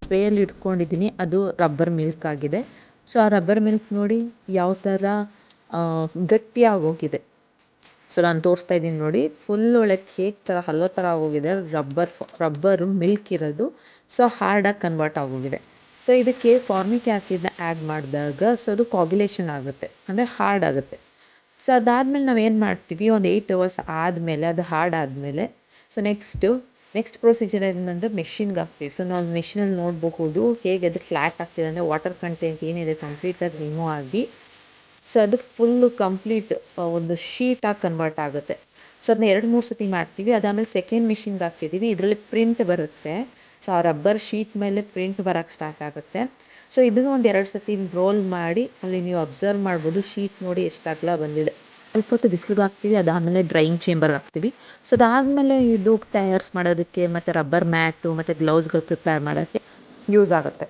ಟ್ರೇಯಲ್ಲಿ ಇಟ್ಕೊಂಡಿದ್ದೀನಿ ಅದು rubber milk ಆಗಿದೆ. ಸೊ ಆ ರಬ್ಬರ್ ಮಿಲ್ಕ್ ನೋಡಿ ಯಾವ ಥರ ಗಟ್ಟಿಯಾಗೋಗಿದೆ. ಸೊ ನಾನು ತೋರಿಸ್ತಾ ಇದ್ದೀನಿ ನೋಡಿ, ಫುಲ್ ಒಳಗೆ ಕೇಕ್ ಥರ ಹಲ್ವ ಥರ ಆಗೋಗಿದೆ. ರಬ್ಬರು ಮಿಲ್ಕ್ ಇರೋದು ಸೊ ಹಾರ್ಡಾಗಿ ಕನ್ವರ್ಟ್ ಆಗೋಗಿದೆ. ಸೊ ಇದಕ್ಕೆ ಫಾರ್ಮಿಕ್ ಆ್ಯಸಿಡ್ನ ಆ್ಯಡ್ ಮಾಡಿದಾಗ ಸೊ ಅದು ಕಾಗ್ಯುಲೇಷನ್ ಆಗುತ್ತೆ, ಅಂದರೆ ಹಾರ್ಡ್ ಆಗುತ್ತೆ. ಸೊ ಅದಾದಮೇಲೆ ನಾವೇನು ಮಾಡ್ತೀವಿ, ಒಂದು 8 ಅವರ್ಸ್ ಆದಮೇಲೆ ಅದು ಹಾರ್ಡ್ ಆದಮೇಲೆ ಸೊ ನೆಕ್ಸ್ಟ್ ಪ್ರೊಸೀಜರ್ ಏನಂದರೆ ಮೆಷಿನ್ಗೆ ಹಾಕ್ತೀವಿ. ಸೊ ನಾವು ಮೆಷಿನಲ್ಲಿ ನೋಡಬಹುದು ಹೇಗೆ ಅದು ಫ್ಲ್ಯಾಟ್ ಆಗ್ತಿದೆ, ಅಂದರೆ ವಾಟರ್ ಕಂಟೆಂಟ್ ಏನಿದೆ ಕಂಪ್ಲೀಟಾಗಿ ರಿಮೂವ್ ಆಗಿ ಸೊ ಅದು ಫುಲ್ಲು ಕಂಪ್ಲೀಟ್ ಒಂದು ಶೀಟಾಗಿ ಕನ್ವರ್ಟ್ ಆಗುತ್ತೆ. ಸೊ ಅದನ್ನ 2-3 ಸತಿ ಮಾಡ್ತೀವಿ. ಅದಾದಮೇಲೆ ಸೆಕೆಂಡ್ ಮಿಷಿನ್ಗೆ ಹಾಕ್ತಿದ್ದೀವಿ. ಇದರಲ್ಲಿ ಪ್ರಿಂಟ್ ಬರುತ್ತೆ. ಸೊ ಆ ರಬ್ಬರ್ ಶೀಟ್ ಮೇಲೆ ಪ್ರಿಂಟ್ ಬರೋಕ್ಕೆ ಸ್ಟಾರ್ಟ್ ಆಗುತ್ತೆ. ಸೊ ಇದನ್ನು ಒಂದು 2 ಸತಿ ರೋಲ್ ಮಾಡಿ ಅಲ್ಲಿ ನೀವು ಅಬ್ಸರ್ವ್ ಮಾಡ್ಬೋದು, ಶೀಟ್ ನೋಡಿ ಎಷ್ಟು ಅಗಲ ಬಂದಿದೆ. ಸ್ವಲ್ಪ ಹೊತ್ತು ಬಿಸಿಲಿಗೆ ಹಾಕ್ತೀವಿ, ಅದಾದಮೇಲೆ ಡ್ರೈಯಿಂಗ್ ಚೇಂಬರ್ಗೆ ಹಾಕ್ತೀವಿ. ಸೊ ಅದಾದಮೇಲೆ ಇದು ಟೈರ್ಸ್ ಮಾಡೋದಕ್ಕೆ ಮತ್ತು ರಬ್ಬರ್ ಮ್ಯಾಟು ಮತ್ತು ಗ್ಲೌಸ್ಗಳು ಪ್ರಿಪೇರ್ ಮಾಡೋಕ್ಕೆ ಯೂಸ್ ಆಗುತ್ತೆ.